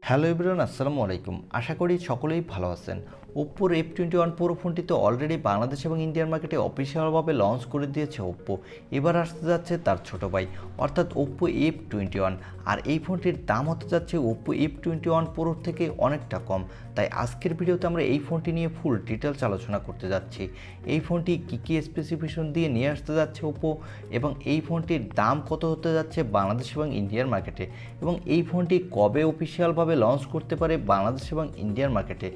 Hello everyone, আসসালামু আলাইকুম। আশা করি সকলেই ভালো আছেন। ওপ্পোর F21 Pro ফোনটি তো অলরেডি বাংলাদেশ এবং ইন্ডিয়ান মার্কেটে অফিসিয়ালভাবে লঞ্চ করে দিয়েছে ওপ্পো। এবার আসতে যাচ্ছে তার ছোট ভাই অর্থাৎ ওপ্পো F21, আর এই ফোনটির দাম হতে যাচ্ছে ওপ্পো F21 Pro থেকে অনেকটা কম। তাই আজকের ভিডিওতে আমরা এই ফোনটি নিয়ে ফুল ডিটেলস আলোচনা করতে যাচ্ছি। এই ফোনটি কী স্পেসিফিকেশন দিয়ে নিয়ে আসতে যাচ্ছে ওপ্পো, এবং এই ফোনটির দাম কত হতে যাচ্ছে বাংলাদেশ এবং ইন্ডিয়ান মার্কেটে, এবং এই ফোনটি কবে অফিসিয়ালভাবে লঞ্চ করতে পারে বাংলাদেশ এবং ইন্ডিয়ান মার্কেটে।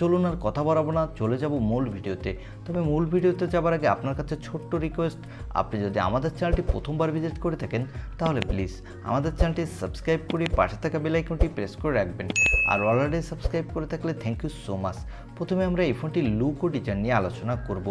চলুন আর কথা বাড়াবো না, চলে যাব মূল ভিডিওতে। তবে মূল ভিডিওতে যাবার আগে আপনার কাছে ছোট্ট রিকোয়েস্ট, আপনি যদি আমাদের চ্যানেলটি প্রথমবার ভিজিট করে থাকেন তাহলে প্লিজ আমাদের চ্যানেলটি সাবস্ক্রাইব করে পাশে থাকা বেল আইকনটি প্রেস করে রাখবেন। আর অলরেডি সাবস্ক্রাইব করে থাকলে থ্যাংক ইউ সো মাচ। প্রথমে আমরা এই ফোনটির লুক ও ডিজাইন নিয়ে আলোচনা করব।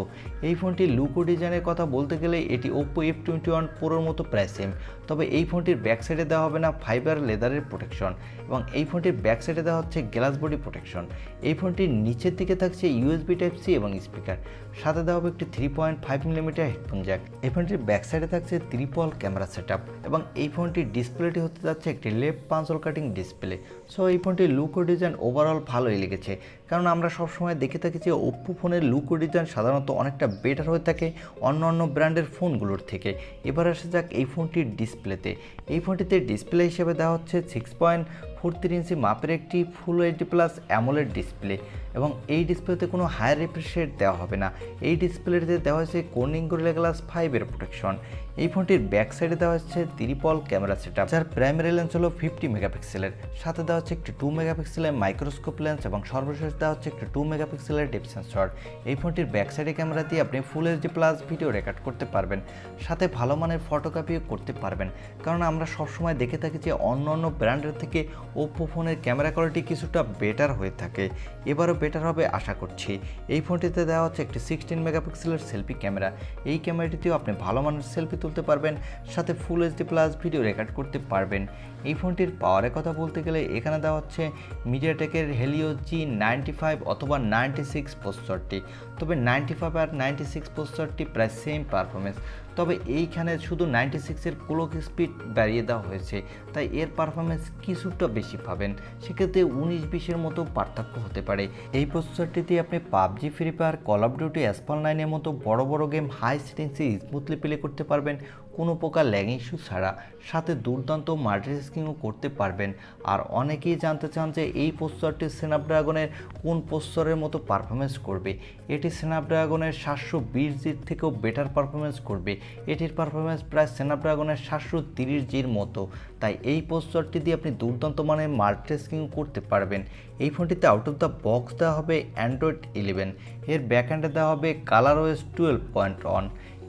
এই ফোনটির লুক ও ডিজাইনের কথা বলতে গেলে এটি ওপ্পো F21 Proর মতো প্রায় সেম, তবে এই ফোনটির ব্যাক সাইডে দেওয়া হবে না ফাইবার লেদারের প্রোটেকশন, এবং এই ফোনটির ব্যাক সাইডে দেওয়া হচ্ছে গ্লাস বডি প্রোটেকশন। এই ফোনটির নিচের দিকে থাকছে USB Type-C এবং স্পিকার, সাথে দেওয়া হবে একটি 3.5mm হেডফোন জ্যাক। এই ফোনটির ব্যাক সাইডে থাকছে ট্রিপল ক্যামেরা সেটআপ, এবং এই ফোনটির ডিসপ্লেটি হতে যাচ্ছে একটি লেফট পাঞ্চল কাটিং ডিসপ্লে। সো এই ফোনটির লুক ও ডিজাইন ওভারঅল ভালোই লেগেছে, কারণ আমরা সবসময় দেখে থাকি যে ওপ্পো ফোনের লুক ও ডিজাইন সাধারণত অনেকটা বেটার হয়ে থাকে অন্য ব্র্যান্ডের ফোনগুলোর থেকে। এবার আসা যাক এই ফোনটির ডিসপ্লেতে। এই ফোনটিতে ডিসপ্লে হিসেবে দেওয়া হচ্ছে 6.43 ইঞ্চি মাপের একটি full HD plus AMOLED display, এবং এই ডিসপ্লেতে কোনো হায়ার রিফ্রেশ রেট দেওয়া হবে না। এই ডিসপ্লেতে দেওয়া হয়েছে কর্নিং গরিলা গ্লাস 5-এর প্রোটেকশন। এই ফোনটির ব্যাক সাইডে দেওয়া হচ্ছে ট্রিপল ক্যামেরা সেটআপ, যার প্রাইমারি লেন্স হলো 50 মেগাপিক্সেলের, সাথে দেওয়া হচ্ছে একটি 2 মেগাপিক্সেলের মাইক্রোস্কোপ লেন্স, এবং সর্বশেষ দেওয়া হচ্ছে একটি 2 মেগাপিক্সেলের ডেপথ সেন্সর। এই ফোনটির ব্যাক সাইডে ক্যামেরা দিয়ে আপনি full HD plus video record করতে পারবেন, সাথে ভালো মানের ফটোগ্রাফিও করতে পারবেন। কারণ আমরা সবসময় দেখে থাকি যে অন্য ব্র্যান্ডের থেকে ওপ্পো ফোনের ক্যামেরা কোয়ালিটি কিছুটা বেটার হয়ে থাকে, এবারও বেটার হবে আশা করছি। এই ফোনটিতে দেওয়া হচ্ছে একটি 16 মেগাপিক্সেলের সেলফি ক্যামেরা। এই ক্যামেরাটিতেও আপনি ভালো মানের সেলফি তুলতে পারবেন, সাথে full HD plus video record করতে পারবেন। এই ফোনটির পাওয়ারের কথা বলতে গেলে এখানে দেওয়া হচ্ছে মিডিয়াটেকের হেলিও G95 অথবা 96 প্রসেসরটি, তবে 95 আর 96 প্রসেসরটি প্রায় সেম পারফরমেন্স, তবে এইখানে শুধু 96-এর ক্লক স্পিড বাড়িয়ে দেওয়া হয়েছে, তাই এর পারফরমেন্স কিছুটা বেশি পাবেন। সেক্ষেত্রে 19-20-এর মতো পার্থক্য হতে পারে। এই প্রসেসরটিতে আপনি PUBG, Free Fire, Call of Duty, Asphalt 9-এর মতো বড় গেম হাই সেটিংসে স্মুথলি প্লে করতে পারবেন কোনো প্রকার ল্যাগ ইস্যু ছাড়া, সাথে দুর্দান্ত মাল্টিটাস্কিংও করতে পারবেন। আর অনেকেই জানতে চান যে এই প্রসেসরটি স্ন্যাপড্রাগনের কোন প্রসেসরের মতো পারফরমেন্স করবে। এটি স্ন্যাপড্রাগনের 720G থেকেও বেটার পারফরমেন্স করবে। এটির পারফরমেন্স প্রায় স্ন্যাপড্রাগনের 730Gর মতো, তাই এই প্রসেসরটি দিয়ে আপনি দুর্দান্ত মানের মাল্টিটাস্কিং করতে পারবেন। এই ফোনটিতে আউট অফ দ্য বক্স দেওয়া হবে অ্যান্ড্রয়েড 11, এর ব্যাকহ্যান্ডে দেওয়া হবে ColorOS 12.1।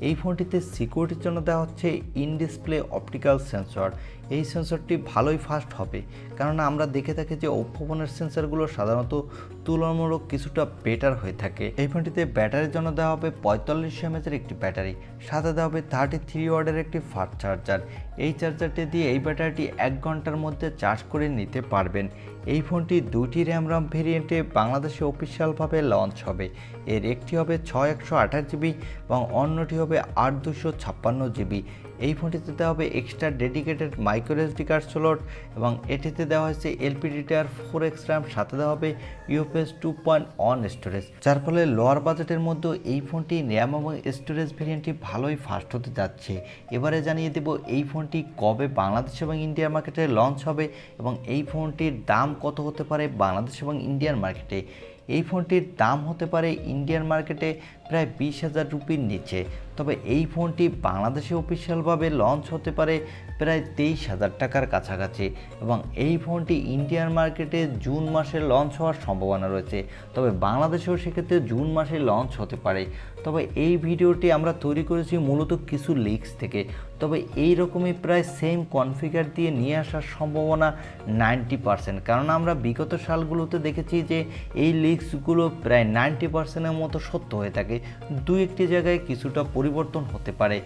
এই ফোনটিতে সিকিউরিটির জন্য দেওয়া হচ্ছে ইন ডিসপ্লে অপটিক্যাল সেন্সর। এই সেন্সরটি ভালোই ফাস্ট হবে, কারণ আমরা দেখে থাকি যে ওপ্পো ফোনের সেন্সরগুলো সাধারণত তুলনামূলক কিছুটা বেটার হয়ে থাকে। এই ফোনটিতে ব্যাটারির জন্য দেওয়া হবে 4500 mAh একটি ব্যাটারি, সাথে দেওয়া হবে 33 ওয়াটের একটি ফাস্ট চার্জার। এই চার্জারটি দিয়ে এই ব্যাটারিটি 1 ঘন্টার মধ্যে চার্জ করে নিতে পারবেন। এই ফোনটি 2টি র্যাম ভেরিয়েন্টে বাংলাদেশে অফিসিয়ালভাবে লঞ্চ হবে। এর একটি হবে 6128GB এবং অন্যটি হবে 8256GB। এই ফোনটিতে দেওয়া হবে extra dedicated micro SD card slot, এবং এটিতে দেওয়া হয়েছে LPDDR 4X RAM, সাথে দেওয়া হবে UFS 2.1 স্টোরেজ, যার ফলে লোয়ার বাজেটের মধ্যে এই ফোনটি র্যাম এবং স্টোরেজ ভেরিয়েন্টটি ভালোই ফাস্ট হতে যাচ্ছে। এবারে জানিয়ে দেব এই ফোনটি কবে বাংলাদেশ এবং ইন্ডিয়ান মার্কেটে লঞ্চ হবে, এবং এই ফোনটির দাম কত হতে পারে বাংলাদেশ এবং ইন্ডিয়ান মার্কেটে। এই ফোনটির দাম হতে পারে ইন্ডিয়ান মার্কেটে প্রায় 20,000 রুপির নিচে, তবে এই ফোনটি বাংলাদেশে অফিসিয়ালভাবে লঞ্চ হতে পারে প্রায় 23,000 টাকার কাছাকাছি, এবং এই ফোনটি ইন্ডিয়ান মার্কেটে জুন মাসে লঞ্চ হওয়ার সম্ভাবনা রয়েছে, তবে বাংলাদেশেও সেক্ষেত্রে জুন মাসে লঞ্চ হতে পারে। তবে এই ভিডিওটি আমরা তৈরি করেছি মূলত কিছু লিক্স থেকে, তবে এই রকমই প্রায় সেম কনফিগার দিয়ে নিয়ে আসার সম্ভাবনা 90%, কারণ আমরা বিগত সালগুলোতে দেখেছি যে এই লিক্সগুলো প্রায় 90%-এর মতো সত্য হয়ে থাকে, দু একটি জায়গায় কিছুটা পরিবর্তন হতে পারে।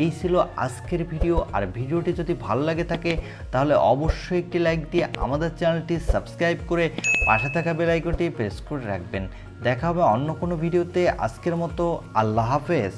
এই ছিল আজকের ভিডিও, আর ভিডিওটি যদি ভালো লাগে থাকে তাহলে অবশ্যই একটি লাইক দিয়ে আমাদের চ্যানেলটি সাবস্ক্রাইব করে পাশে থাকা বেল আইকনটি প্রেস করে রাখবেন। দেখা হবে অন্য কোনো ভিডিওতে। আজকের মতো আল্লাহ হাফেজ।